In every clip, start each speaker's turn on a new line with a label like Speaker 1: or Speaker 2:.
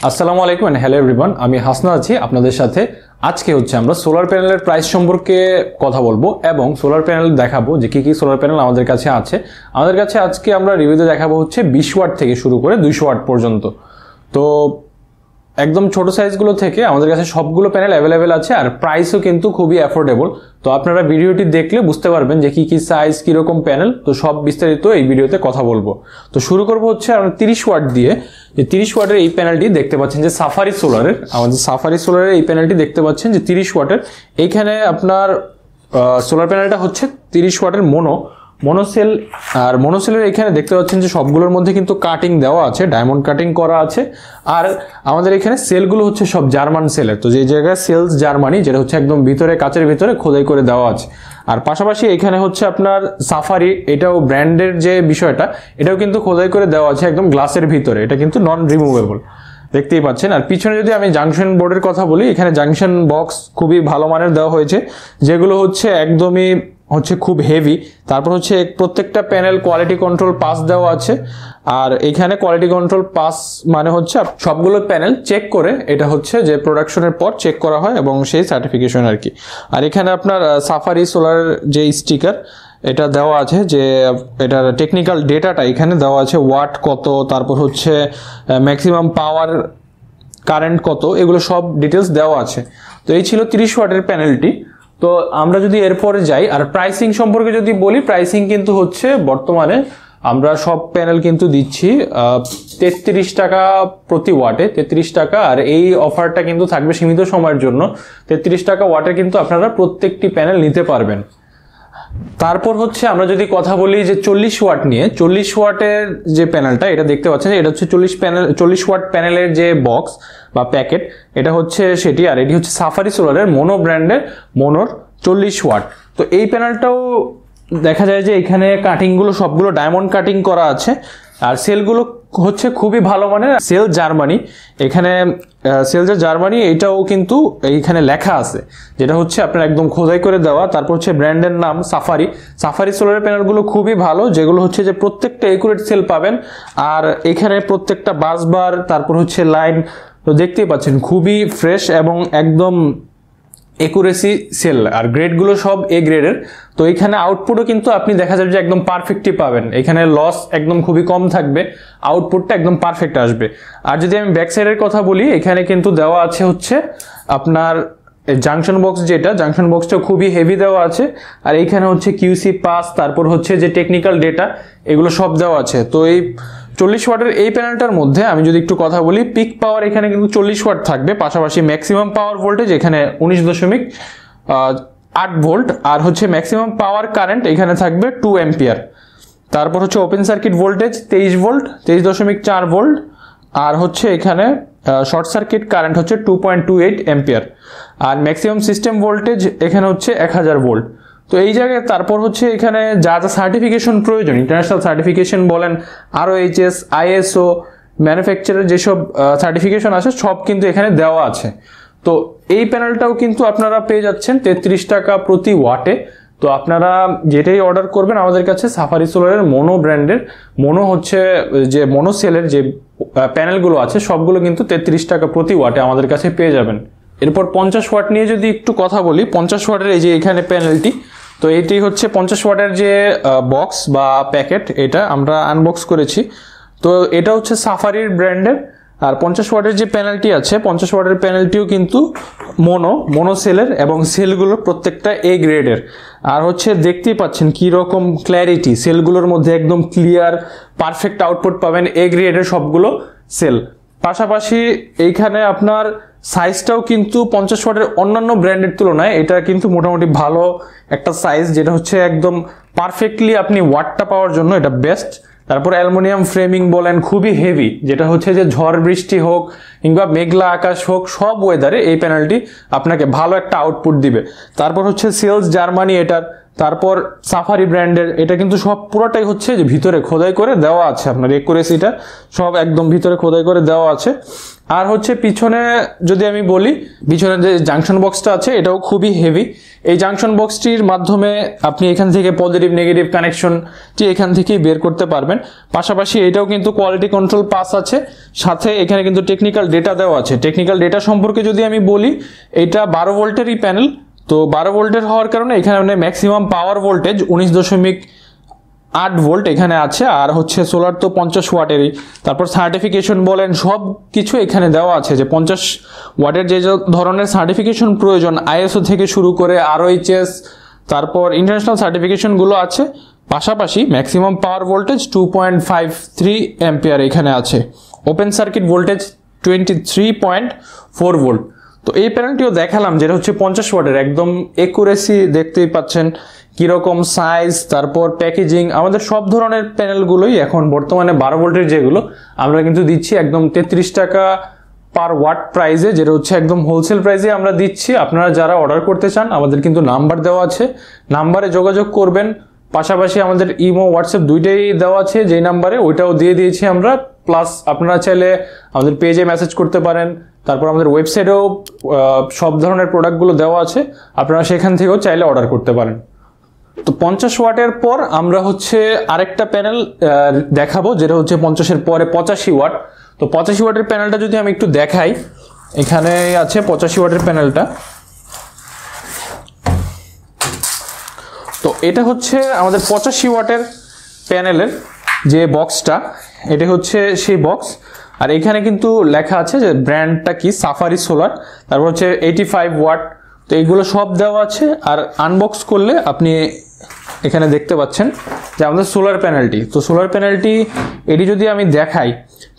Speaker 1: আসসালামু আলাইকুম and hello everyone, আমি হাসনা আছি আপনাদের সাথে। আজকে আমরা সোলার প্যানেলের প্রাইস সম্পর্কে কথা বলবো এবং সোলার প্যানেল দেখাবো যে কি কি সোলার প্যানেল আমাদের কাছে আছে। আমাদের কাছে আজকে আমরা রিভিউতে দেখাবো 20 ওয়াট থেকে শুরু করে 200 ওয়াট পর্যন্ত। তো একদম ছোট সাইজগুলো থেকে আমাদের কাছে সবগুলো প্যানেল অ্যাভেলেবেল আছে, আর প্রাইসও কিন্তু খুবই অ্যাফোর্ডেবল। তো আপনারা ভিডিওটি দেখলে বুঝতে পারবেন যে কি কি সাইজ, কিরকম প্যানেল, তো সব বিস্তারিত এই ভিডিওতে কথা বলবো। তো শুরু করবো আমরা 30 ওয়াট দিয়ে। যে 30 ওয়াটের এই প্যানেলটি দেখতে পাচ্ছেন যে সাফারি সোলারের, আমাদের সাফারি সোলারের এই প্যানেলটি দেখতে পাচ্ছেন যে 30 ওয়াটের। এইখানে আপনার সোলার প্যানেলটা 30 ওয়াটের মনোসেল, আর মনোসেলের এখানে দেখতে পাচ্ছেন যে সবগুলোর মধ্যে কিন্তু কাটিং দেওয়া আছে, ডায়মন্ড কাটিং করা আছে। আর আমাদের এখানে সেলগুলো সব জার্মান সেলের, তো যে জায়গায় সেলস জার্মানি, যেটা একদম ভিতরে কাচের ভিতরে খোদাই করে দেওয়া আছে। আর পাশাপাশি এখানে আপনার সাফারি, এটাও ব্র্যান্ডের যে বিষয়টা, এটাও কিন্তু খোদাই করে দেওয়া আছে একদম গ্লাসের ভিতরে, এটা কিন্তু নন রিমুভেবল, দেখতেই পাচ্ছেন। আর পিছনে যদি আমি জাংশন বোর্ডের কথা বলি, এখানে জাংশন বক্স খুবই ভালো মানের দেওয়া হয়েছে, যেগুলো একদমই খুব হেভি। তারপর প্রত্যেকটা প্যানেল কোয়ালিটি কন্ট্রোল পাস দেওয়া আছে। আর এখানে কোয়ালিটি কন্ট্রোল পাস মানে সবগুলো প্যানেল চেক করে, এটা যে প্রোডাকশনের পর চেক করা হয় এবং সেই সার্টিফিকেশন আর কি। আর এখানে আপনার সাফারি সোলার যে স্টিকার, এটা দেওয়া আছে, যে এটার টেকনিক্যাল ডেটাটা এখানে দেওয়া আছে, ওয়াট কত, তারপর ম্যাক্সিমাম পাওয়ার, কারেন্ট কত, এগুলো সব ডিটেলস দেওয়া আছে। তো এই ছিল 30 ওয়াটের প্যানেলটি। তো আমরা যদি এরপরে যাই আর প্রাইসিং সম্পর্কে যদি বলি, প্রাইসিং কিন্তু বর্তমানে আমরা সব প্যানেল কিন্তু দিচ্ছি 33 টাকা প্রতি ওয়াটে, 33 টাকা। আর এই অফারটা কিন্তু থাকবে সীমিত সময়ের জন্য। 33 টাকা ওয়াটে কিন্তু আপনারা প্রত্যেকটি প্যানেল নিতে পারবেন। তারপর আমরা যদি কথা বলি যে 40 ওয়াট নিয়ে, 40 ওয়াটের যে প্যানেলটা, এটা দেখতে পাচ্ছেন, এটা 40 ওয়াট প্যানেলের যে বক্স বা প্যাকেট, এটা সেটি। আর এটি সাফারি সোলারের মোনো ব্র্যান্ডের মোনোর 40 ওয়াট। তো এই প্যানেলটাও দেখা যায় যে এখানে কাটিংগুলো সবগুলো ডায়মন্ড কাটিং করা আছে। আর সেলগুলো খুবই ভালো মানের, সেল জার্মানি। এখানে সেলস জার্মানি, এটাও কিন্তু এইখানে লেখা আছে, যেটা আপনার একদম খোদাই করে দেওয়া। তারপর ব্র্যান্ডের নাম সাফারি। সাফারি সোলার প্যানেলগুলো খুবই ভালো, যেগুলো যে প্রত্যেকটা একুরেট সেল পাবেন। আর এখানে প্রত্যেকটা বাসবার, তারপর লাইন, তো দেখতেই পাচ্ছেন খুবই ফ্রেশ এবং একদম একুরেসি সেল। আর গ্রেডগুলো সব এ গ্রেডের। তো এখানে আউটপুটও কিন্তু আপনি দেখা যাবে যে একদম পারফেক্টই পাবেন, এখানে লস একদম খুবই কম থাকবে, আউটপুটটা একদম পারফেক্ট আসবে। আর যদি আমি ব্যাক সাইডের কথা বলি, এখানে কিন্তু দেওয়া আছে আপনার জাংশন বক্স, যেটা জাংশন বক্সটা খুবই হেভি দেওয়া আছে। আর এইখানে কিউসি পাস, তারপর যে টেকনিক্যাল ডেটা, এগুলো সব দেওয়া আছে। তো এই 40 ওয়াটের এই প্যানেলটার মধ্যে আমি যদি একটু কথা বলি, পিক পাওয়ার এখানে কিন্তু 40 ওয়াট থাকবে, পাশাপাশি ম্যাক্সিমাম পাওয়ার ভোল্টেজ এখানে 19.8 ভোল্ট। আর ম্যাক্সিমাম পাওয়ার কারেন্ট এখানে থাকবে 2 অ্যাম্পিয়ার। তারপর open circuit voltage 23 volt, 23.4 volt. আর এখানে শর্ট সার্কিট কারেন্ট 2.28 অ্যাম্পিয়ার। আর ম্যাক্সিমাম সিস্টেম ভোল্টেজ এখানে 1000 ভোল্ট। তো এই জায়গায় তারপর এখানে যা যা সার্টিফিকেশন প্রয়োজন, ইন্টারন্যাশনাল সার্টিফিকেশন বলেন, ROHS, ISO, ম্যানুফ্যাকচারার যেসব সার্টিফিকেশন আছে, সব কিন্তু এখানে দেওয়া আছে। তো এই প্যানেলটাও কিন্তু আপনারা পেয়ে যাচ্ছেন 33 টাকা প্রতি ওয়াটে। তো আপনারা যেটাই অর্ডার করবেন আমাদের কাছে, সাফারি সোলারের মোনো ব্র্যান্ডের, মোনো যে মোনো সেলের যে প্যানেলগুলো আছে, সবগুলো কিন্তু 33 টাকা প্রতি ওয়াটে আমাদের কাছে পেয়ে যাবেন। এরপর 50 ওয়াট নিয়ে যদি একটু কথা বলি, 50 ওয়াটের এই যে এখানে প্যানেলটি, তো এটি 50 ওয়াটের যে বক্স বা প্যাকেট, এটা আমরা আনবক্স করেছি। তো এটা সাফারির ব্র্যান্ডের। আর 50 ওয়াটের যে প্যানেলটি আছে, 50 ওয়াটের প্যানেলটিও কিন্তু মোনো সেলের, এবং সেলগুলো প্রত্যেকটা এ গ্রেডের। আর দেখতেই পাচ্ছেন কি রকম ক্ল্যারিটি, সেলগুলোর মধ্যে একদম ক্লিয়ার পারফেক্ট আউটপুট পাবেন, এ গ্রেডের সবগুলো সেল। পাশাপাশি এইখানে আপনার সাইজটাও কিন্তু 50 ওয়াটের অন্যান্য ব্র্যান্ডের তুলনায় এটা কিন্তু মোটামুটি ভালো একটা সাইজ, যেটা একদম পারফেক্টলি আপনি ওয়াটটা পাওয়ার জন্য এটা বেস্ট। তারপর অ্যালুমিনিয়াম ফ্রেমিং বলেন, খুবই হেভি, যেটা যে ঝড় বৃষ্টি হোক কিংবা মেঘলা আকাশ হোক, সব ওয়েদারে এই প্যানেলটি আপনাকে ভালো একটা আউটপুট দিবে। তারপর সেলস জার্মানি এটার। তারপর সাফারি ব্র্যান্ডের, এটা কিন্তু সব পুরোটাই যে ভিতরে খোদাই করে দেওয়া আছে, আপনার একুরেসিটা সব একদম ভিতরে খোদাই করে দেওয়া আছে। আর হচ্ছে পিছনে যদি আমি বলি, পিছনে যে জাংশন বক্সটা আছে এটাও খুবই হেভি। এই জাংশন বক্সটির মাধ্যমে আপনি এখান থেকে পজিটিভ নেগেটিভ কানেকশনটি এখান থেকেই বের করতে পারবেন। পাশাপাশি এটাও কিন্তু কোয়ালিটি কন্ট্রোল পাস আছে, সাথে এখানে কিন্তু টেকনিক্যাল ডেটা দেওয়া আছে। টেকনিক্যাল ডেটা সম্পর্কে যদি আমি বলি, এটা 12 ভোল্টেরই প্যানেল। তো 12 ভোল্টের হওয়ার কারণে এখানে ম্যাক্সিমাম পাওয়ার ভোল্টেজ 19.8 ভোল্ট এখানে আছে। আর হচ্ছে সোলার তো 50 ওয়াটেরই। তারপর সার্টিফিকেশন বলেন সব কিছু এখানে দেওয়া আছে, যে 50 ওয়াটের যে ধরনের সার্টিফিকেশন প্রয়োজন, আইএসও থেকে শুরু করে ROHS, তারপর ইন্টারন্যাশনাল সার্টিফিকেশনগুলো আছে। পাশাপাশি ম্যাক্সিমাম পাওয়ার ভোল্টেজ 2.53 অ্যাম্পিয়ার এখানে আছে। Open circuit voltage 23.4 volt. তো এই প্যানেলটিও দেখালাম, যেটা হচ্ছে 50 ওয়াটের, একদম একুরেসি দেখতেই পাচ্ছেন কিরকম সাইজ, তারপর প্যাকেজিং। আমাদের সব ধরনের প্যানেলগুলোই এখন বর্তমানে 12 ভোল্টের যেগুলো আমরা কিন্তু দিচ্ছি একদম 33 টাকা পার ওয়াট প্রাইসে, যেটা হচ্ছে একদম হোলসেল প্রাইসে আমরা দিচ্ছি। আপনারা যারা অর্ডার করতে চান, আমাদের কিন্তু নাম্বার দেওয়া আছে, নাম্বারে যোগাযোগ করবেন। পাশাপাশি আমাদের ইমো হোয়াটসঅ্যাপ দুইটাই দেওয়া আছে, যেই নাম্বারে ওইটাও দিয়ে দিয়েছি আমরা। প্লাস আপনারা চাইলে আমাদের পেজে মেসেজ করতে পারেন। তারপর আমাদের ওয়েবসাইটেও সব ধরনের প্রোডাক্টগুলো দেওয়া আছে, আপনারা সেখান থেকেও চাইলে অর্ডার করতে পারেন। তো 50 ওয়াটের পর আমরা হচ্ছে আরেকটা প্যানেল দেখাবো, যেটা হচ্ছে 50-এর পরে 85 ওয়াট। তো 85 ওয়াটের প্যানেলটা যদি আমি একটু দেখাই, এখানে আছে 85 ওয়াটের প্যানেলটা। তো এটা হচ্ছে আমাদের 85 ওয়াটের প্যানেলের যে বক্সটা, এটা হচ্ছে সেই বক্স। আর এখানে কিন্তু লেখা আছে যে ব্র্যান্ডটা কি, সাফারি সোলার। তারপর হচ্ছে 85 ওয়াট। তো এইগুলো সব দেওয়া আছে। আর আনবক্স করলে আপনি এখানে দেখতে পাচ্ছেন যে আমাদের সোলার প্যানেলটি। তো সোলার প্যানেলটি এটি যদি আমি দেখাই,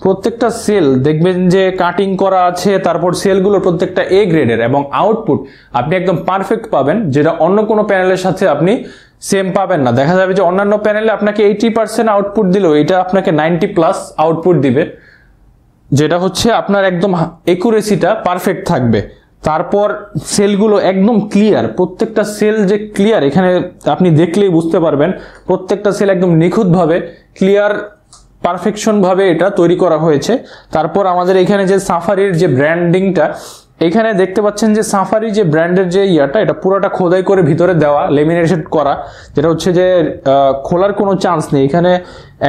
Speaker 1: প্রত্যেকটা সেল দেখবেন যে কাটিং করা আছে। তারপর সেলগুলো প্রত্যেকটা A গ্রেডের, এবং আউটপুট আপনি একদম পারফেক্ট পাবেন, যেটা অন্য কোনো প্যানেলের সাথে আপনি সেম পাবেন না। দেখা যাবে যে অন্যান্য প্যানেলে আপনাকে 80% আউটপুট দিলেও এটা আপনাকে 90+ আউটপুট দিবে, যেটা হচ্ছে আপনার একদম একুরেসিটা পারফেক্ট থাকবে। তারপর সেলগুলো একদম ক্লিয়ার, প্রত্যেকটা সেল যে ক্লিয়ার, এখানে আপনি দেখলেই বুঝতে পারবেন প্রত্যেকটা সেল একদম নিখুঁতভাবে ক্লিয়ার, পারফেকশনভাবে এটা তৈরি করা হয়েছে। তারপর আমাদের এখানে যে সাফারির যে ব্র্যান্ডিংটা, এখানে দেখতে পাচ্ছেন যে সাফারি যে ব্র্যান্ডের যে ইয়াটা, এটা পুরোটা খোদাই করে ভিতরে দেওয়া, লেমিনেশন করা, যেটা হচ্ছে যে খোলার কোনো চান্স নেই, এখানে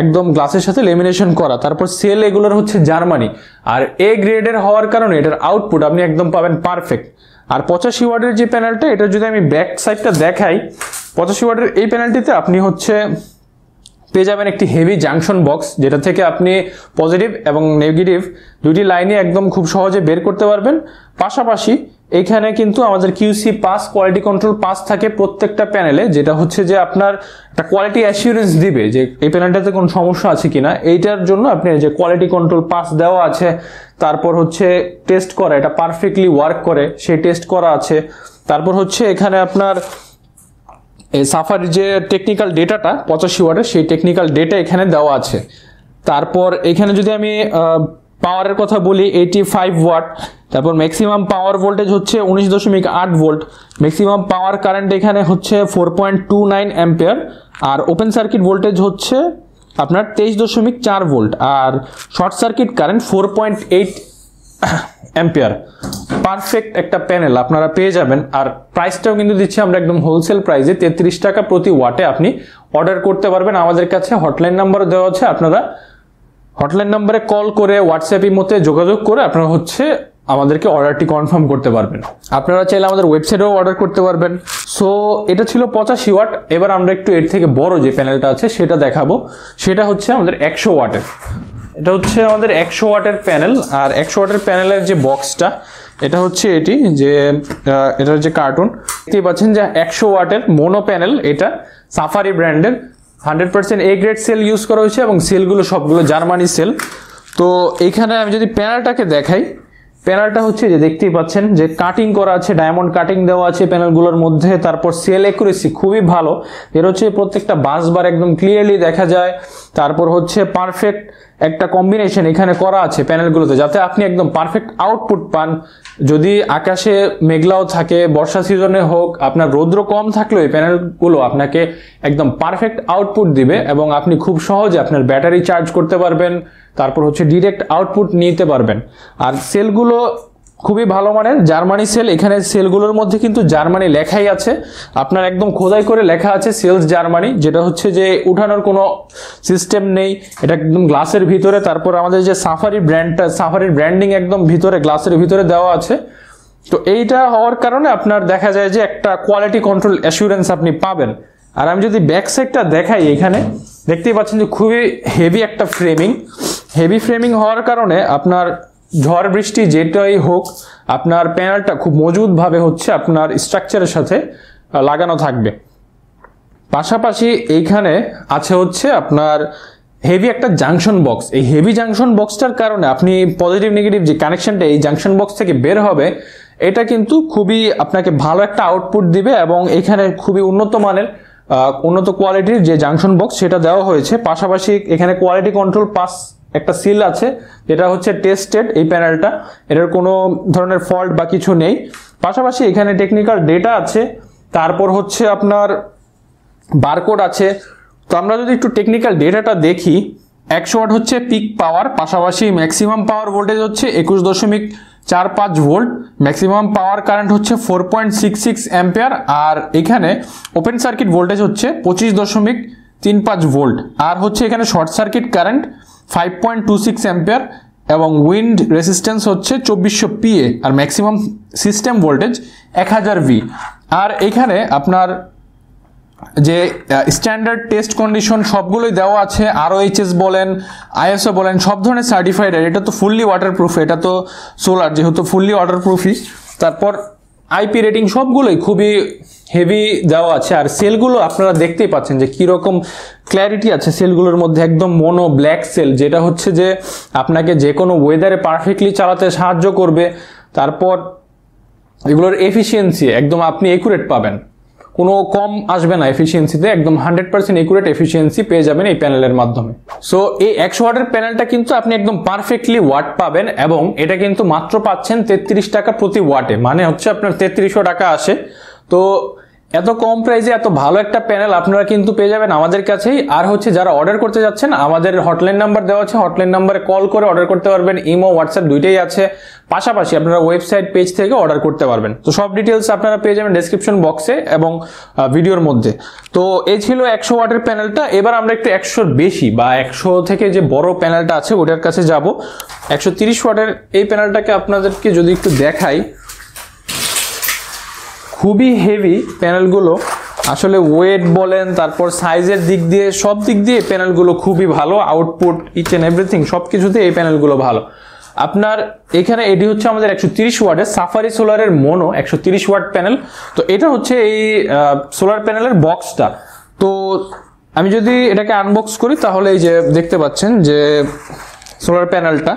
Speaker 1: একদম গ্লাসের সাথে লেমিনেশন করা। তারপর সেল এগুলোর হচ্ছে জার্মানি, আর A গ্রেডের হওয়ার কারণে এটার আউটপুট আপনি একদম পাবেন পারফেক্ট। আর 85 ওয়াটের যে প্যানেলটা, এটা যদি আমি ব্যাক সাইডটা দেখাই, 85 ওয়াটের এই প্যানেলটিতে আপনি হচ্ছে পেয়ে যাবেন একটি হেভি জাংশন বক্স, যেটা থেকে আপনি পজিটিভ এবং নেগেটিভ দুইটি লাইনে একদম খুব সহজে বের করতে পারবেন। পাশাপাশি এখানে কিন্তু আমাদের QC pass, quality control pass থাকে প্রত্যেকটা প্যানেলে, যেটা হচ্ছে যে আপনার একটা কোয়ালিটি অ্যাসিউরেন্স দিবে যে এই প্যানেলটাতে কোনো সমস্যা আছে কিনা। এইটার জন্য আপনি যে কোয়ালিটি কন্ট্রোল পাস দেওয়া আছে, তারপর হচ্ছে টেস্ট করা, এটা পারফেক্টলি ওয়ার্ক করে সেই টেস্ট করা আছে। তারপর হচ্ছে এখানে আপনার এই সাফারির যে টেকনিক্যাল ডেটাটা 85 ওয়াটের, সেই টেকনিক্যাল ডেটা এখানে দেওয়া আছে। তারপর এখানে যদি আমি পাওয়ারের কথা বলি, 85 ওয়াট। তারপর ম্যাক্সিমাম পাওয়ার ভোল্টেজ হচ্ছে 19.8 ভোল্ট। ম্যাক্সিমাম পাওয়ার কারেন্ট এখানে হচ্ছে 4.29 অ্যাম্পিয়ার। আর ওপেন সার্কিট ভোল্টেজ হচ্ছে আপনার 23.4 ভোল্ট। আর short circuit current 4.8 ampere. Perfect একটা প্যানেল আপনারা পেয়ে যাবেন। আর প্রাইসটাও কিন্তু দিচ্ছি আমরা একদম হোলসেল প্রাইসে, 33 টাকা প্রতি ওয়াটে আপনি অর্ডার করতে পারবেন। আমাদের কাছে হটলাইন নাম্বারও দেওয়া আছে, আপনারা হটলাইন নাম্বারে কল করে, হোয়াটসঅ্যাপের মধ্যে যোগাযোগ করে আপনারা হচ্ছে আমাদেরকে অর্ডারটি কনফার্ম করতে পারবেন। আপনারা চাইলে আমাদের ওয়েবসাইটেও অর্ডার করতে পারবেন। সো এটা ছিল 85 ওয়াট। এবার আমরা একটু এর থেকে বড় যে প্যানেলটা আছে সেটা দেখাবো, সেটা হচ্ছে আমাদের 100 ওয়াটের। এটা হচ্ছে আমাদের 100 ওয়াটের প্যানেল। আর 100 ওয়াটের প্যানেলের যে বক্সটা, এটা হচ্ছে এটি যে এটার যে কার্টুন দেখতেই পাচ্ছেন যে 100 ওয়াটের মোনো প্যানেল। এটা সাফারি ব্র্যান্ডের 100% A গ্রেড সেল ইউজ করা হয়েছে, এবং সেলগুলো সবগুলো জার্মানি সেল। তো এইখানে আমি যদি প্যানেলটাকে দেখাই, প্যানেলটা হচ্ছে যে দেখতেই পাচ্ছেন যে কাটিং করা আছে, ডায়মন্ড কাটিং দেওয়া আছে প্যানেলগুলোর মধ্যে। তারপর সেল একুরেসি খুবই ভালো, এর হচ্ছে প্রত্যেকটা বাসবার একদম ক্লিয়ারলি দেখা যায়। তারপর হচ্ছে পারফেক্ট একটা কম্বিনেশন এখানে করা আছে প্যানেলগুলোতে, যাতে আপনি একদম পারফেক্ট আউটপুট পান। যদি আকাশে মেঘলাও থাকে, বর্ষা সিজনে হোক, আপনার রৌদ্র কম থাকলেও এই প্যানেলগুলো আপনাকে একদম পারফেক্ট আউটপুট দিবে এবং আপনি খুব সহজে আপনার ব্যাটারি চার্জ করতে পারবেন, তারপর হচ্ছে ডিরেক্ট আউটপুট নিতে পারবেন। আর সেলগুলো খুবই ভালো মানের জার্মানি সেল। এখানে সেলগুলোর মধ্যে কিন্তু জার্মানি লেখাই আছে, আপনার একদম খোদাই করে লেখা আছে সেলস জার্মানি, যেটা হচ্ছে যে উঠানোর কোনো সিস্টেম নেই, এটা একদম গ্লাসের ভিতরে। তারপর আমাদের যে সাফারি ব্র্যান্ডটা, সাফারির ব্র্যান্ডিং একদম ভিতরে গ্লাসের ভিতরে দেওয়া আছে। তো এইটা হওয়ার কারণে আপনার দেখা যায় যে একটা কোয়ালিটি কন্ট্রোল অ্যাসুরেন্স আপনি পাবেন। আর আমি যদি ব্যাক সাইডটা দেখাই, এখানে দেখতেই পাচ্ছেন যে খুবই হেভি একটা ফ্রেমিং। হেভি ফ্রেমিং হওয়ার কারণে আপনার ঝড় বৃষ্টি যেটাই হোক, আপনার প্যানেলটা খুব মজবুতভাবে হচ্ছে আপনার স্ট্রাকচারের সাথে লাগানো থাকবে। পাশাপাশি এইখানে আছে হচ্ছে আপনার হেভি একটা জাংশন বক্স। এই হেভি জাংশন বক্সটার কারণে আপনি পজিটিভ নেগেটিভ যে কানেকশনটা এই জাংশন বক্স থেকে বের হবে, এটা কিন্তু খুবই আপনাকে ভালো একটা আউটপুট দিবে এবং এখানে খুবই উন্নত মানের উন্নত কোয়ালিটির যে জাংশন বক্স সেটা দেওয়া হয়েছে। পাশাপাশি এখানে কোয়ালিটি কন্ট্রোল পাস একটা সিল আছে, যেটা হচ্ছে টেস্টেড এই প্যানেলটা, এটার কোনো ধরনের ফল্ট বা কিছু নেই। পাশাপাশি এখানে টেকনিক্যাল ডেটা আছে, তারপর হচ্ছে আপনার বারকোড আছে। তো আমরা যদি একটু টেকনিক্যাল ডেটাটা দেখি, 100 ওয়াট হচ্ছে পিক পাওয়ার, পাশাপাশি ম্যাক্সিমাম পাওয়ার ভোল্টেজ হচ্ছে 21.45 ভোল্ট, ম্যাক্সিমাম পাওয়ার কারেন্ট হচ্ছে 4.66 অ্যাম্পিয়ার, আর এখানে ওপেন সার্কিট ভোল্টেজ হচ্ছে 25.35 ভোল্ট, আর হচ্ছে এখানে শর্ট সার্কিট কারেন্ট 5.26 অ্যাম্পিয়ার এবং উইন্ড রেসিস্ট্যান্স হচ্ছে 2400 PA, আর ম্যাক্সিমাম সিস্টেম ভোল্টেজ 1000 V। আর এখানে আপনার যে স্ট্যান্ডার্ড টেস্ট কন্ডিশন সবগুলোই দেওয়া আছে, ROHS বলেন, ISO বলেন, সব ধরনের সার্টিফাইড। এটা তো ফুললি ওয়াটারপ্রুফ, এটা তো সোলার যেহেতু ফুললি ওয়াটারপ্রুফই। তারপর IP রেটিং সবগুলোই খুবই হেভি দেওয়া আছে। আর সেলগুলো আপনারা দেখতেই পাচ্ছেন যে কীরকম ক্ল্যারিটি আছে সেলগুলোর মধ্যে, একদম মোনো ব্ল্যাক সেল, যেটা হচ্ছে যে আপনাকে যে কোনো ওয়েদারে পারফেক্টলি চালাতে সাহায্য করবে। তারপর এগুলোর এফিসিয়েন্সি একদম আপনি একুরেট পাবেন, কোনো কম আসবে না এফিসিয়েন্সিতে, একদম 100% একুরেট এফিসিয়েন্সি পেয়ে যাবেন এই প্যানেলের মাধ্যমে। সো এই 100 ওয়াটের প্যানেলটা কিন্তু আপনি একদম পারফেক্টলি ওয়াট পাবেন এবং এটা কিন্তু মাত্র পাচ্ছেন 33 টাকা প্রতি ওয়াটে, মানে হচ্ছে আপনার 3300 টাকা আসে। তো এত কম প্রাইসে এত ভালো একটা প্যানেল আপনারা কিন্তু পেয়ে যাবেন আমাদের কাছেই। আর হচ্ছে যারা অর্ডার করতে যাচ্ছেন, আমাদের হটলাইন নাম্বার দেওয়া আছে, হটলাইন নাম্বারে কল করে অর্ডার করতে পারবেন, ইমো হোয়াটসঅ্যাপ দুইটাই আছে। পাশাপাশি আপনারা ওয়েবসাইট পেজ থেকে অর্ডার করতে পারবেন। তো সব ডিটেলস আপনারা পেয়ে যাবেন ডেসক্রিপশন বক্সে এবং ভিডিওর মধ্যে। তো এই ছিল 100 ওয়াটের প্যানেলটা। এবার আমরা একটু 100 বেশি বা 100 থেকে যে বড় প্যানেলটা আছে ওটার কাছে যাব। 130 ওয়াটের এই প্যানেলটাকে আপনাদেরকে যদি একটু দেখাই, খুবই হেভি প্যানেলগুলো, আসলে ওয়েট বলেন, তারপর সাইজের দিক দিয়ে, সব দিক দিয়ে প্যানেলগুলো খুবই ভালো, আউটপুট ইচ অ্যান্ড এভরিথিং সব কিছুতে এই প্যানেলগুলো ভালো। আপনার এখানে এটি হচ্ছে আমাদের 130 ওয়াটের সাফারি সোলারের মোনো 130 ওয়াট প্যানেল। তো এটা হচ্ছে এই সোলার প্যানেলের বক্সটা। তো আমি যদি এটাকে আনবক্স করি তাহলে এই যে দেখতে পাচ্ছেন যে সোলার প্যানেলটা।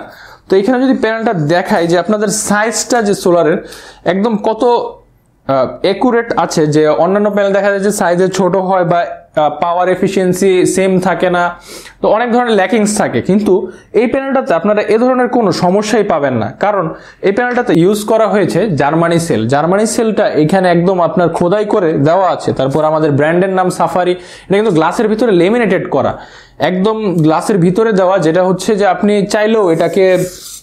Speaker 1: তো এখানে যদি প্যানেলটা দেখাই যে আপনাদের সাইজটা যে সোলারের একদম কত একুরেট আছে, যে অন্যান্য প্যানেল দেখা যায় যে সাইজে ছোট হয় বা পাওয়ার এফিসিয়েন্সি সেম থাকে না, তো অনেক ধরনের ল্যাকিংস থাকে। কিন্তু এই প্যানেলটাতে আপনারা এ ধরনের কোনো সমস্যাই পাবেন না, কারণ এই প্যানেলটাতে ইউজ করা হয়েছে জার্মানি সেল। জার্মানি সেলটা এখানে একদম আপনার খোদাই করে দেওয়া আছে। তারপর আমাদের ব্র্যান্ডের নাম সাফারি, এটা কিন্তু গ্লাসের ভিতরে লেমিনেটেড করা, একদম গ্লাসের ভিতরে দেওয়া, যেটা হচ্ছে যে আপনি চাইলেও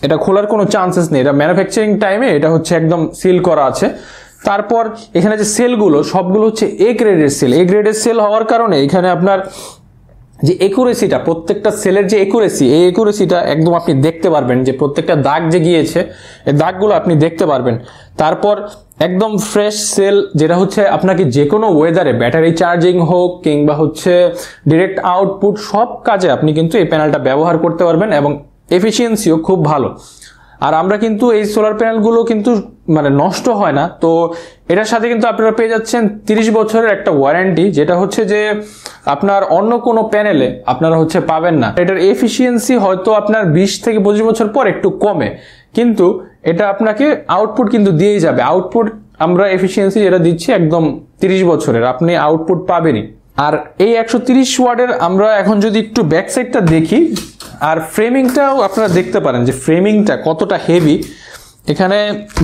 Speaker 1: এটা খোলার কোনো চান্সেস নেই। এটা ম্যানুফ্যাকচারিং টাইমে এটা হচ্ছে একদম সিল করা আছে। তারপর এখানে যে সেলগুলো সবগুলো হচ্ছে এ গ্রেডের সেল। এ গ্রেডের সেল হওয়ার কারণে এখানে আপনার যে একুরেসিটা, প্রত্যেকটা সেলের যে একুরেসি, এই একুরেসিটা একদম আপনি দেখতে পারবেন, যে প্রত্যেকটা দাগ যে গিয়েছে এই দাগগুলো আপনি দেখতে পারবেন। তারপর একদম ফ্রেশ সেল, যেটা হচ্ছে আপনাকে যে কোনো ওয়েদারে ব্যাটারি চার্জিং হোক কিংবা হচ্ছে ডিরেক্ট আউটপুট সব কাজে আপনি কিন্তু এই প্যানেলটা ব্যবহার করতে পারবেন এবং এফিসিয়েন্সিও খুব ভালো। আর আমরা কিন্তু এই সোলার প্যানেলগুলো কিন্তু মানে নষ্ট হয় না। তো এটার সাথে কিন্তু আপনারা পেয়ে যাচ্ছেন 30 বছরের একটা ওয়ারেন্টি, যেটা হচ্ছে যে আপনার অন্য কোনো প্যানেলে আপনারা হচ্ছে পাবেন না। এটার এফিসিয়েন্সি হয়তো আপনার 20 থেকে 25 বছর পর একটু কমে, কিন্তু এটা আপনাকে আউটপুট কিন্তু দিয়েই যাবে। আউটপুট আমরা এফিসিয়েন্সি যেটা দিচ্ছি একদম 30 বছরের আপনি আউটপুট পাবেনই। আর এই 130 ওয়াটের আমরা এখন যদি একটু ব্যাক সাইডটা দেখি, আর ফ্রেমিংটাও আপনারা দেখতে পারেন যে ফ্রেমিংটা কতটা হেভি। এখানে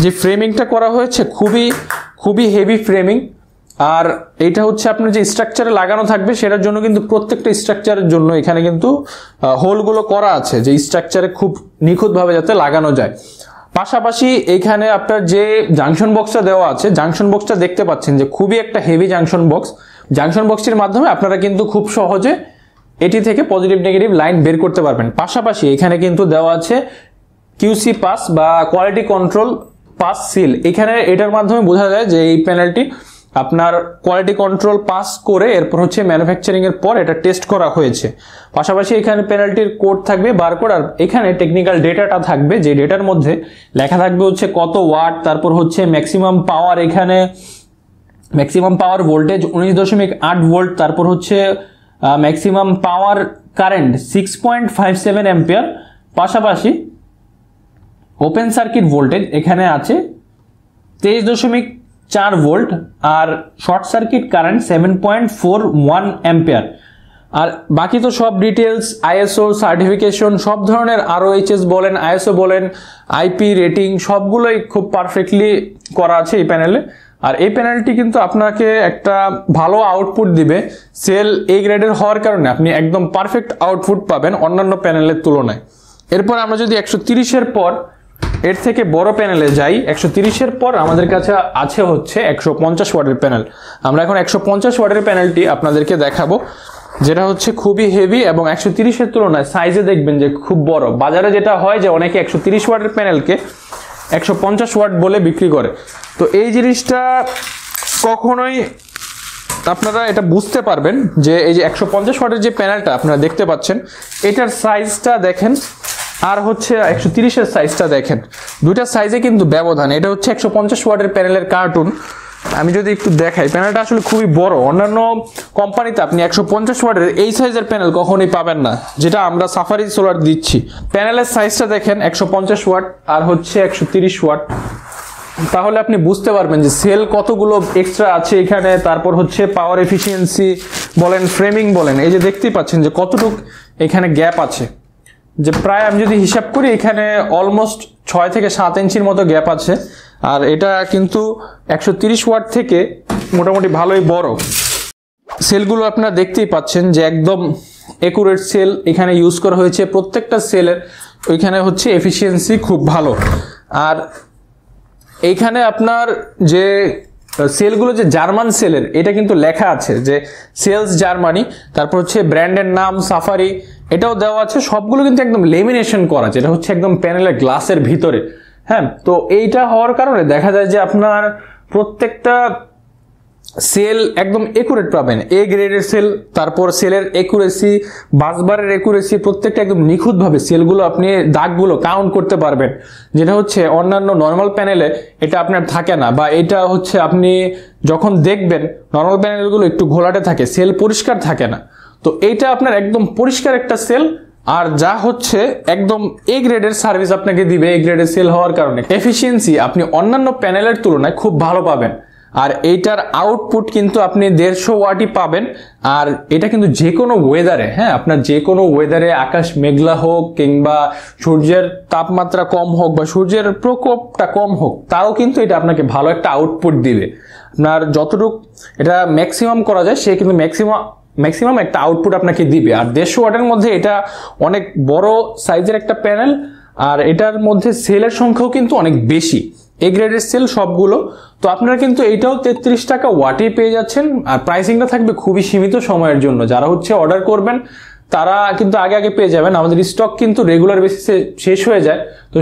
Speaker 1: যে ফ্রেমিংটা করা হয়েছে খুবই হেভি ফ্রেমিং। আর এটা হচ্ছে আপনার যে স্ট্রাকচারে লাগানো থাকবে সেটার জন্য কিন্তু প্রত্যেকটা স্ট্রাকচারের জন্য এখানে কিন্তু হোলগুলো করা আছে যে স্ট্রাকচারে খুব নিখুঁতভাবে যাতে লাগানো যায়। পাশাপাশি এখানে আপনার যে জাংশন বক্সটা দেওয়া আছে, জাংশন বক্সটা দেখতে পাচ্ছেন যে খুবই একটা হেভি জাংশন বক্স। জাংশন বক্সটির মাধ্যমে আপনারা কিন্তু খুব সহজে এটি থেকে পজিটিভ নেগেটিভ লাইন বের করতে পারবেন। পাশাপাশি এখানে কিন্তু দেওয়া আছে কিউসি পাস বা কোয়ালিটি কন্ট্রোল পাস সিল। এখানে এটার মাধ্যমে বোঝা যায় যে এই প্যানেলটি আপনার কোয়ালিটি কন্ট্রোল পাস করে এরপর হচ্ছে ম্যানুফ্যাকচারিং এর পর এটা টেস্ট করা হয়েছে। পাশাপাশি এখানে প্যানেলটির কোড থাকবে, বারকোড, আর এখানে টেকনিক্যাল ডেটাটা থাকবে, যে ডেটার মধ্যে লেখা থাকবে হচ্ছে কত ওয়াট, তারপর হচ্ছে ম্যাক্সিমাম পাওয়ার, এখানে ম্যাক্সিমাম পাওয়ার ভোল্টেজ 19.8 ভোল্ট, তারপর হচ্ছে ম্যাক্সিমাম পাওয়ার কারেন্ট 6.57 অ্যাম্পিয়ার। পাশাপাশি ওপেন সার্কিট ভোল্টেজ এখানে আছে 23.4 ভোল্ট, আর শর্ট সার্কিট কারেন্ট 7.41 অ্যাম্পিয়ার। আর বাকি তো সব ডিটেলস, আইএসও সার্টিফিকেশন, সব ধরনের ROHS বলেন, আইএসও বলেন, আইপি রেটিং, সবগুলোই খুব পারফেক্টলি করা আছে এই প্যানেলে। আর এই প্যানেলটি কিন্তু আপনাকে একটা ভালো আউটপুট দিবে। সেল এ গ্রেডের হওয়ার কারণে আপনি একদম পারফেক্ট আউটপুট পাবেন অন্যান্য প্যানেলের তুলনায়। এরপর আমরা যদি 130-এর পর এর থেকে বড় প্যানেলে যাই, 130-এর পর আমাদের কাছে আছে হচ্ছে 150 ওয়াটের প্যানেল। আমরা এখন 150 ওয়াটের প্যানেলটি আপনাদেরকে দেখাবো, যেটা হচ্ছে খুবই হেভি এবং 130-এর তুলনায় সাইজে দেখবেন যে খুব বড়। বাজারে যেটা হয় যে অনেকে 130 ওয়াটের প্যানেলকে 150 ওয়াট বলে বিক্রি করে, তো এই জিনিসটা কখনোই আপনারা এটা বুঝতে পারবেন যে এই যে 150 ওয়াটের যে প্যানেলটা আপনারা দেখতে পাচ্ছেন, এটার সাইজটা দেখেন আর হচ্ছে 130-এর সাইজটা দেখেন, দুইটা সাইজে কিন্তু ব্যবধান। এটা হচ্ছে 150 ওয়াটের প্যানেলের কার্টুন। আমি যদি একটু দেখাই, প্যানেলটা আসলে খুবই বড়। অন্যান্য কোম্পানিতে আপনি 150 ওয়াটের এই সাইজের প্যানেল কখনোই পাবেন না, যেটা আমরা সাফারি সোলার দিচ্ছি। প্যানেলের সাইজটা দেখেন 150 ওয়াট আর হচ্ছে 130 ওয়াট, তাহলে আপনি বুঝতে পারবেন যে সেল কতগুলো এক্সট্রা আছে এখানে। তারপর হচ্ছে পাওয়ার এফিসিয়েন্সি বলেন, ফ্রেমিং বলেন, এই যে দেখতেই পাচ্ছেন যে কতটুকু এখানে গ্যাপ আছে, যে প্রায় আমি যদি হিসাব করি এখানে অলমোস্ট 6 থেকে 7 ইঞ্চির মতো গ্যাপ আছে। আর এটা কিন্তু 130 ওয়াট থেকে মোটামুটি ভালোই বড়। সেলগুলো আপনারা দেখতেই পাচ্ছেন যে একদম একুরেট সেল এখানে ইউজ করা হয়েছে। প্রত্যেকটা সেলের ওইখানে হচ্ছে এফিসিয়েন্সি খুব ভালো। আর এইখানে আপনার যে সেলগুলো যে জার্মান সেলের, এটা কিন্তু লেখা আছে যে সেলস জার্মানি, তারপর হচ্ছে ব্র্যান্ডের নাম সাফারি, এটাও দেওয়া আছে। সবগুলো কিন্তু একদম লেমিনেশন করা, যেটা হচ্ছে একদম প্যানেলের গ্লাসের ভিতরে। হ্যাঁ, তো এইটা হওয়ার কারণে দেখা যায় যে আপনার প্রত্যেকটা সেল একদম একুরেট পাবেন, এ গ্রেডের সেল। তারপর সেলের একুরেসি, বাসবারের একুরেসি, প্রত্যেকটা একদম নিখুঁতভাবে সেলগুলো আপনি দাগগুলো কাউন্ট করতে পারবেন, যেটা হচ্ছে অন্যান্য নর্মাল প্যানেলে এটা আপনার থাকে না। বা এটা হচ্ছে আপনি যখন দেখবেন নর্মাল প্যানেলগুলো একটু ঘোলাটে থাকে, সেল পরিষ্কার থাকে না। তো এইটা আপনার একদম পরিষ্কার একটা সেল, আর যা হচ্ছে একদম এ গ্রেডের সার্ভিস আপনাকে দিবে। এ গ্রেডের সেল হওয়ার কারণে এফিসিয়েন্সি আপনি অন্যান্য প্যানেলের তুলনায় খুব ভালো পাবেন। আর এইটার আউটপুট কিন্তু আপনি 150 ওয়াটই পাবেন। আর এটা কিন্তু যে কোনো ওয়েদারে, হ্যাঁ, আপনার যে কোনো ওয়েদারে, আকাশ মেঘলা হোক কিংবা সূর্যের তাপমাত্রা কম হোক বা সূর্যের প্রকোপটা কম হোক, তাও কিন্তু এটা আপনাকে ভালো একটা আউটপুট দিবে। আপনার যতটুকু এটা ম্যাক্সিমাম করা যায়, সে কিন্তু ম্যাক্সিমাম একটা আউটপুট আপনাকে দিবে। আর 150 ওয়াটের মধ্যে এটা অনেক বড় সাইজের একটা প্যানেল, আর এটার মধ্যে সেলের সংখ্যাও কিন্তু অনেক বেশি, এ গ্রেডের সেল সবগুলো। তো আপনারা কিন্তু এইটাও 33 টাকা ওয়াটেই পেয়ে যাচ্ছেন। আর প্রাইসিংটা থাকবে খুবই সীমিত সময়ের জন্য। যারা হচ্ছে অর্ডার করবেন তারা কিন্তু আগে পেয়ে যাবেন। আমাদের স্টক কিন্তু রেগুলার বেসিসে শেষ হয়ে যায়, তো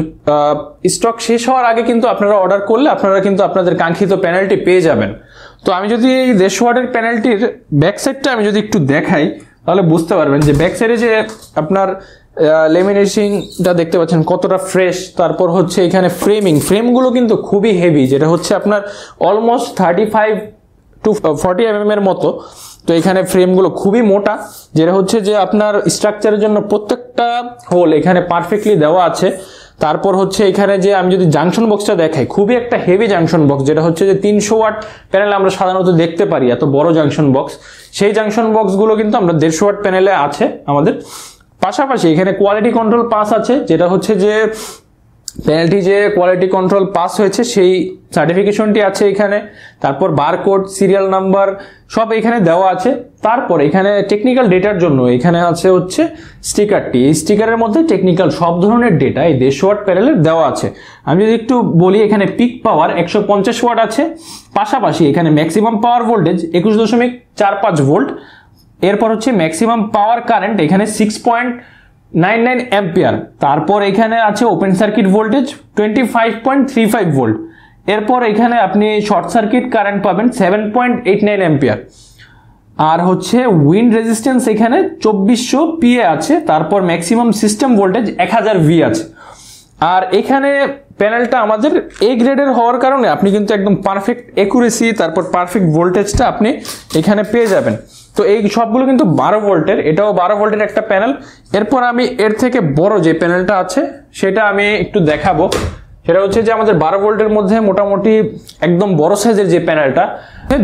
Speaker 1: স্টক শেষ হওয়ার আগে কিন্তু আপনারা অর্ডার করলে আপনারা কিন্তু আপনাদের কাঙ্ক্ষিত প্যানেলটি পেয়ে যাবেন। তো আমি যদি এই 150 ওয়াটের প্যানেলটির ব্যাক সাইডটা আমি যদি একটু দেখাই, তাহলে বুঝতে পারবেন যে ব্যাক সাইডে যে আপনার লেমিনেশনটা দেখতে পাচ্ছেন কতটা ফ্রেশ। তারপর হচ্ছে এখানে ফ্রেমগুলো কিন্তু খুবই হেভি, যেটা হচ্ছে আপনার অলমোস্ট 35 to 40 mm এর মতো। তো এখানে ফ্রেমগুলো খুবই মোটা, যেটা হচ্ছে যে আপনার স্ট্রাকচারের জন্য প্রত্যেকটা হোল এখানে পারফেক্টলি দেওয়া আছে। তারপর হচ্ছে এখানে যে আমি যদি জাংশন বক্সটা দেখাই, খুবই একটা হেভি জাংশন বক্স, যেটা হচ্ছে যে 300 ওয়াট প্যানেল আমরা সাধারণত দেখতে পারি, এত বড় জাংশন বক্স। সেই জাংশন বক্সগুলো কিন্তু আমরা 150 ওয়াট প্যানেলে আছে আমাদের। পাশাপাশি এখানে কোয়ালিটি কন্ট্রোল পাস আছে, যেটা হচ্ছে যে প্যানেলটি যে কোয়ালিটি কন্ট্রোল পাস হয়েছে সেই সার্টিফিকেশনটি আছে এখানে। তারপর বারকোড, সিরিয়াল নাম্বার সব এখানে দেওয়া আছে। তারপর এখানে টেকনিক্যাল ডেটার জন্য এখানে আছে হচ্ছে স্টিকারটি। এই স্টিকারের মধ্যে টেকনিক্যাল সব ধরনের ডেটা এই 150 ওয়াট প্যানেলের দেওয়া আছে। আমি যদি একটু বলি, এখানে পিক পাওয়ার 150 ওয়াট আছে। পাশাপাশি এখানে ম্যাক্সিমাম পাওয়ার ভোল্টেজ 21.45 ভোল্ট। এরপর হচ্ছে ম্যাক্সিমাম পাওয়ার কারেন্ট এখানে 6.99 অ্যাম্পিয়ার। তারপর এখানে আছে ওপেন সার্কিট ভোল্টেজ 25.35 ভোল্ট। এরপর এখানে আপনি শর্ট সার্কিট কারেন্ট পাবেন 7.89 অ্যাম্পিয়ার। আর হচ্ছে উইন্ড রেজিস্ট্যান্স এখানে 2400 PA আছে। তারপর ম্যাক্সিমাম সিস্টেম ভোল্টেজ 1000 V আছে। আর এখানে প্যানেলটা আমাদের এ গ্রেডের হওয়ার কারণে আপনি কিন্তু একদম পারফেক্ট অ্যাকুরেসি, তারপর পারফেক্ট ভোল্টেজটা আপনি এখানে পেয়ে যাবেন। তো এই সবগুলো কিন্তু 12 ভোল্টের, এটাও 12 ভোল্টের একটা প্যানেল। এরপর আমি এর থেকে বড় যে প্যানেলটা আছে সেটা আমি একটু দেখাবো। সেটা হচ্ছে যে আমাদের 12 ভোল্টের মধ্যে মোটামুটি একদম বড় সাইজের যে প্যানেলটা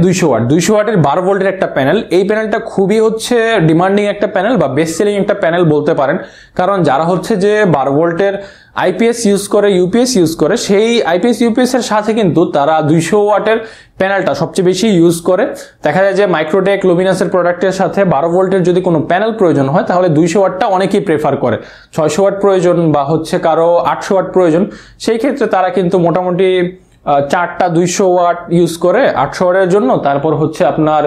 Speaker 1: 200 ওয়াটের 12 ভোল্টের একটা প্যানেল। এই প্যানেলটা খুবই হচ্ছে ডিমান্ডিং একটা প্যানেল বা বেস্ট সেলিং একটা প্যানেল বলতে পারেন। কারণ যারা হচ্ছে যে 12 ভোল্টের আইপিএস ইউজ করে, ইউপিএস ইউজ করে, সেই আইপিএস ইউপিএস এর সাথে কিন্তু তারা 200 ওয়াটের প্যানেলটা সবচেয়ে বেশি ইউজ করে। দেখা যায় যে মাইক্রোটেক, লুমিনাসের প্রোডাক্টের সাথে 12 ভোল্টের যদি কোনো প্যানেল প্রয়োজন হয় তাহলে 200 ওয়াটটা অনেকেই প্রেফার করে। 600 ওয়াট প্রয়োজন বা হচ্ছে কারো 800 ওয়াট প্রয়োজন, সেই ক্ষেত্রে তারা কিন্তু মোটামুটি 4টা 200 ওয়াট ইউজ করে 800 ওয়াটের জন্য। তারপর হচ্ছে আপনার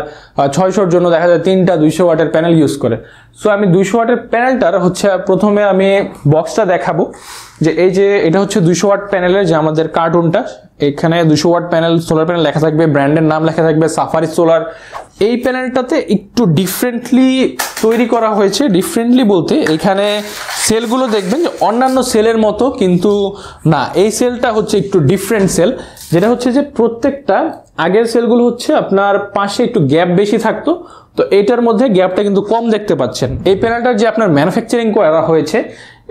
Speaker 1: 600-র জন্য দেখা যায় 3টা 200 ওয়াটের প্যানেল ইউজ করে। সো আমি 200 ওয়াটের প্যানেলটার হচ্ছে প্রথমে আমি বক্সটা দেখাবো, যে এই যে এটা হচ্ছে 200 ওয়াট প্যানেলের যে আমাদের কার্টুনটা। এখানে 200 ওয়াট প্যানেল, সোলার প্যানেল লেখা থাকবে, ব্র্যান্ডের নাম লেখা থাকবে সাফারি সোলার। এই প্যানেলটাতে একটু ডিফারেন্টলি তৈরি করা হয়েছে। ডিফারেন্টলি বলতে এখানে সেলগুলো দেখবেন যে অন্যান্য সেলের মতো কিন্তু না, এই সেলটা হচ্ছে একটু ডিফারেন্ট সেল। যেটা হচ্ছে যে প্রত্যেকটা আগের সেলগুলো হচ্ছে আপনার পাশে একটু গ্যাপ বেশি থাকতো, তো এইটার মধ্যে গ্যাপটা কিন্তু কম দেখতে পাচ্ছেন। এই প্যানেলটার যে আপনার ম্যানুফ্যাকচারিং করা হয়েছে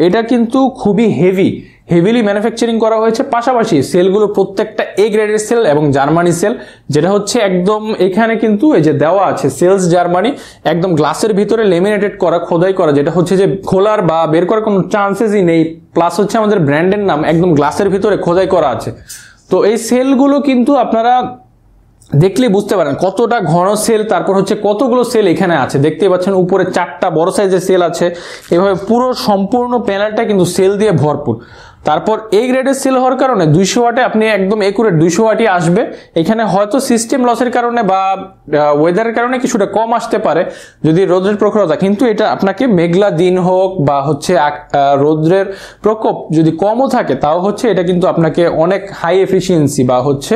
Speaker 1: এটা কিন্তু খুবই হেভিলি ম্যানুফ্যাকচারিং করা হয়েছে। পাশাপাশি সেলগুলো প্রত্যেকটা এ গ্রেডের সেল এবং জার্মানি সেল, যেটা হচ্ছে একদম এখানে কিন্তু এই যে দেওয়া আছে সেলস জার্মানি, একদম গ্লাসের ভিতরে লেমিনেটেড করা, খোদাই করা, যেটা হচ্ছে যে খোলার বা বের করার কোনো চান্সেসই নেই। প্লাস হচ্ছে আমাদের ব্র্যান্ডের নাম একদম গ্লাসের ভিতরে খোদাই করা আছে। তো এই সেলগুলো কিন্তু আপনারা দেখলে বুঝতে পারেন কতটা ঘন সেল, তারপর হচ্ছে কতগুলো সেল এখানে আছে। দেখতে পাচ্ছেন উপরে 4টা বড় সাইজের সেল আছে। এভাবে পুরো সম্পূর্ণ প্যানেলটা কিন্তু সেল দিয়ে ভরপুর। তারপর এই গ্রেডের সেল হওয়ার কারণে 200 ওয়াটে আপনি একদম একুরেট 200 ওয়াটই আসবে। এখানে হয়তো সিস্টেম লসের কারণে বা ওয়েদারের কারণে কিছুটা কম আসতে পারে যদি রোদের প্রখরতা, কিন্তু এটা আপনাকে মেঘলা দিন হোক বা হচ্ছে রোদ্রের প্রকোপ যদি কমও থাকে তাও হচ্ছে এটা কিন্তু আপনাকে অনেক হাই এফিসিয়েন্সি বা হচ্ছে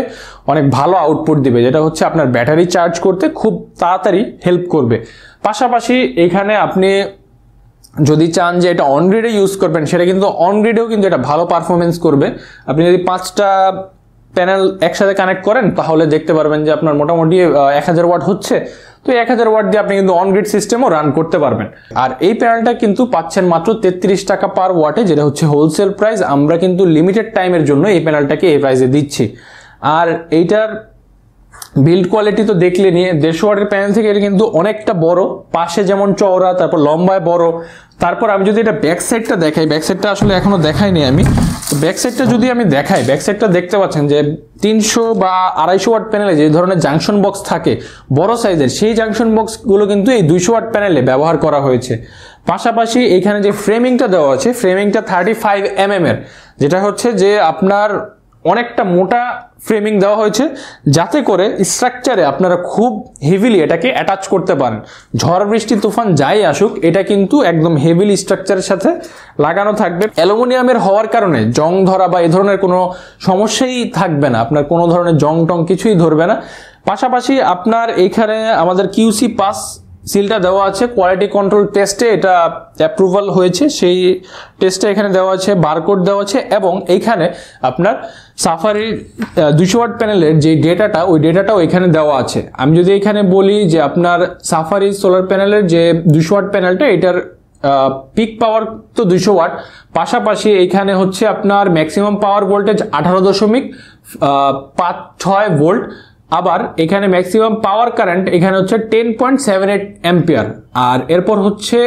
Speaker 1: অনেক ভালো আউটপুট দিবে, যেটা হচ্ছে আপনার ব্যাটারি চার্জ করতে খুব তাড়াতাড়ি হেল্প করবে। পাশাপাশি এখানে আপনি যদি চান যে এটা অন গ্রিডে ইউজ করবেন, সেটা কিন্তু অন গ্রিডেও কিন্তু এটা ভালো পারফরমেন্স করবে। আপনি যদি 5টা প্যানেল একসাথে কানেক্ট করেন তাহলে দেখতে পারবেন যে আপনার মোটামুটি 1000 ওয়াট হচ্ছে। তো 1000 ওয়াট দিয়ে আপনি কিন্তু অন গ্রিড সিস্টেমও রান করতে পারবেন। আর এই প্যানেলটা কিন্তু পাচ্ছেন মাত্র 33 টাকা পার ওয়াটে, যেটা হচ্ছে হোলসেল প্রাইস। আমরা কিন্তু লিমিটেড টাইমের জন্য এই প্যানেলটাকে এই প্রাইসে দিচ্ছি। আর এইটার বিল্ড কোয়ালিটি তো দেখলে নিয়ে 150 ওয়াটের প্যানেল থেকে এটা কিন্তু অনেকটা বড়, পাশে যেমন চওড়া, তারপর লম্বায় বড়। তারপর আমি যদি এটা ব্যাক সাইডটা দেখাই, ব্যাক সাইডটা আসলে এখনো দেখাইনি আমি, তো ব্যাক সাইডটা যদি আমি দেখাই, ব্যাক সাইডটা দেখতে পাচ্ছেন যে 300 বা 250 ওয়াট প্যানেলে যে ধরনের জাংশন বক্স থাকে বড় সাইজের, সেই জাংশন বক্সগুলো কিন্তু এই 200 ওয়াট প্যানেলে ব্যবহার করা হয়েছে। পাশাপাশি এখানে যে ফ্রেমিংটা দেওয়া আছে, ফ্রেমিংটা 35 mm এর, যেটা হচ্ছে যে আপনার অনেকটা মোটা ফ্রেমিং দেওয়া হয়েছে, যাতে করে স্ট্রাকচারে আপনারা খুব হেভিলি এটাকে অ্যাটাচ করতে পারেন। ঝড় বৃষ্টি তুফান যাই আসুক, এটা কিন্তু একদম হেভিলি স্ট্রাকচারের সাথে লাগানো থাকবে। অ্যালুমিনিয়ামের হওয়ার কারণে জং ধরা বা এই ধরনের কোনো সমস্যাই থাকবে না, আপনার কোনো ধরনের জং টং কিছুই ধরবে না। পাশাপাশি আপনার এইখানে আমাদের কিউসি পাস সিলটা দেওয়া আছে, কোয়ালিটি কন্ট্রোল টেস্টে এটা অ্যাপ্রুভাল হয়েছে, সেই টেস্টে এখানে দেওয়া আছে, বারকোড দেওয়া আছে, এবং এইখানে আপনার সাফারির 200 ওয়াট প্যানেলের যে ডেটাটা, ওই ডেটাটাও এখানে দেওয়া আছে। আমি যদি এখানে বলি যে আপনার সাফারি সোলার প্যানেলের যে 200 ওয়াট প্যানেলটা, এটার পিক পাওয়ার তো 200 ওয়াট, পাশাপাশি এখানে হচ্ছে আপনার ম্যাক্সিমাম পাওয়ার ভোল্টেজ 18.56 ভোল্ট। আবার এখানে ম্যাক্সিমাম পাওয়ার কারেন্ট এখানে হচ্ছে 10.78 অ্যাম্পিয়ার। আর এরপর হচ্ছে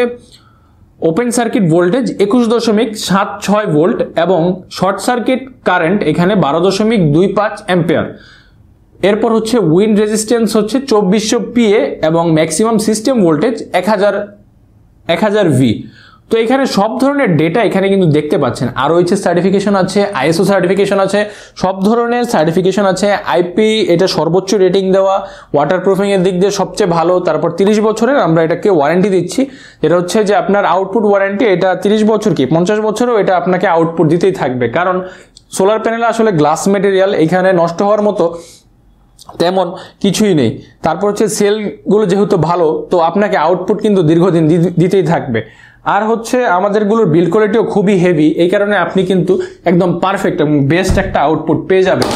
Speaker 1: ওপেন সার্কিট ভোল্টেজ 21.76 ভোল্ট এবং শর্ট সার্কিট কারেন্ট এখানে 12.25 অ্যাম্পিয়ার। এরপর হচ্ছে উইন্ড রেজিস্ট্যান্স হচ্ছে 2400 PA এবং ম্যাক্সিমাম সিস্টেম ভোল্টেজ 1000 V। তো এখানে সব ধরনের ডেটা এখানে কিন্তু দেখতে পাচ্ছেন। ROH সার্টিফিকেশন আছে, ISO সার্টিফিকেশন আছে, সব ধরনের সার্টিফিকেশন আছে। IP এটা সর্বোচ্চ রেটিং দেওয়া, ওয়াটারপ্রুফিং এর দিক দিয়ে সবচেয়ে ভালো। তারপর 30 বছরের আমরা এটাকে ওয়ারেন্টি দিচ্ছি। এটা হচ্ছে যে আপনার আউটপুট ওয়ারেন্টি, এটা 30 বছর কি 50 বছরও এটা আপনাকে আউটপুট দিতেই থাকবে, কারণ সোলার প্যানেল আসলে গ্লাস মেটেরিয়াল, এখানে নষ্ট হওয়ার মতো তেমন কিছুই নেই। তারপর হচ্ছে সেলগুলো যেহেতু ভালো, তো আপনাকে আউটপুট কিন্তু দীর্ঘদিন দিতেই থাকবে। আর হচ্ছে আমাদেরগুলোর বিল্ড কোয়ালিটিও খুবই হেভি, এই কারণে আপনি কিন্তু একদম পারফেক্ট এবং বেস্ট একটা আউটপুট পেয়ে যাবেন।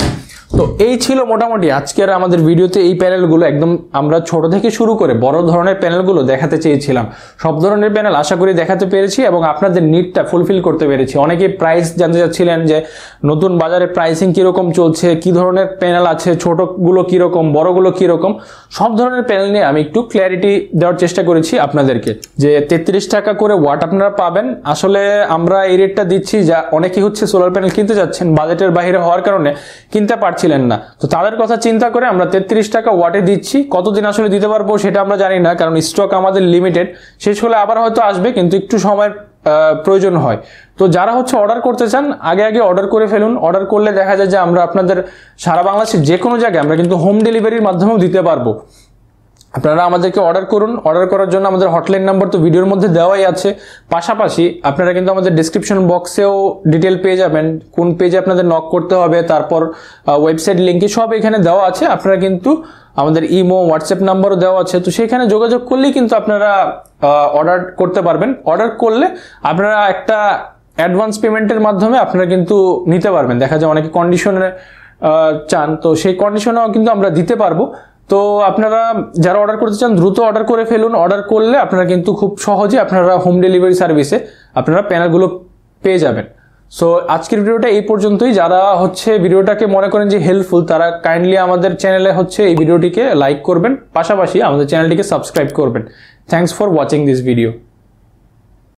Speaker 1: তো এই ছিল মোটামুটি আজকের আমাদের ভিডিওতে এই প্যানেলগুলো। একদম আমরা ছোট থেকে শুরু করে বড় ধরনের প্যানেলগুলো দেখাতে চেয়েছিলাম। সব ধরনের প্যানেল আশা করি দেখাতে পেরেছি এবং আপনাদের নিডটা ফুলফিল করতে পেরেছি। অনেকে প্রাইস জানতে চাচ্ছিলেন যে নতুন বাজারে প্রাইসিং কীরকম চলছে, কি ধরনের প্যানেল আছে, ছোটগুলো কীরকম, বড়গুলো কীরকম, সব ধরনের প্যানেল নিয়ে আমি একটু ক্ল্যারিটি দেওয়ার চেষ্টা করেছি আপনাদেরকে। যে 33 টাকা করে ওয়াট আপনারা পাবেন, আসলে আমরা এই রেটটা দিচ্ছি যা অনেকেই হচ্ছে সোলার প্যানেল কিনতে যাচ্ছেন, বাজেটের বাইরে হওয়ার কারণে কিনতে পারছিলেন না। তো তাদের কথা চিন্তা করে আমরা 33 টাকা ওয়াটে দিচ্ছি। কতদিন আসলে দিতে পারবো সেটা আমরা জানি না, কারণ স্টক আমাদের লিমিটেড, শেষ হলে আবার হয়তো আসবে, কিন্তু একটু সময়ের প্রয়োজন হয়। তো যারা হচ্ছে অর্ডার করতে চান আগে অর্ডার করে ফেলুন। অর্ডার করলে দেখা যায় যে আমরা আপনাদের সারা বাংলাদেশের যে কোনো জায়গায় আমরা কিন্তু হোম ডেলিভারির মাধ্যমেও দিতে পারবো। আপনারা আমাদেরকে অর্ডার করুন। অর্ডার করার জন্য আমাদের হটলাইন নাম্বার তো ভিডিওর মধ্যে দেওয়াই আছে, পাশাপাশি আপনারা কিন্তু আমাদের ডেসক্রিপশন বক্সেও ডিটেল পেয়ে যাবেন, কোন পেজে আপনাদের নক করতে হবে, তারপর ওয়েবসাইট লিঙ্কে সব এখানে দেওয়া আছে। আপনারা কিন্তু আমাদের ইমো, হোয়াটসঅ্যাপ নাম্বারও দেওয়া আছে, তো সেখানে যোগাযোগ করলেই কিন্তু আপনারা অর্ডার করতে পারবেন। অর্ডার করলে আপনারা একটা অ্যাডভান্স পেমেন্টের মাধ্যমে আপনারা কিন্তু নিতে পারবেন। দেখা যায় অনেকে কন্ডিশনে চান, তো সেই কন্ডিশনেও কিন্তু আমরা দিতে পারবো। তো আপনারা যারা অর্ডার করতে চান দ্রুত অর্ডার করে ফেলুন। অর্ডার করলে আপনারা কিন্তু খুব সহজে আপনারা হোম ডেলিভারি সার্ভিসে আপনারা প্যানেলগুলো পেয়ে যাবেন। সো আজকের ভিডিওটা এই পর্যন্তই। যারা হচ্ছে ভিডিওটাকে মনে করেন যে হেল্পফুল, তারা কাইন্ডলি আমাদের চ্যানেলে হচ্ছে এই ভিডিওটিকে লাইক করবেন, পাশাপাশি আমাদের চ্যানেলটিকে সাবস্ক্রাইব করবেন। Thanks for watching this video.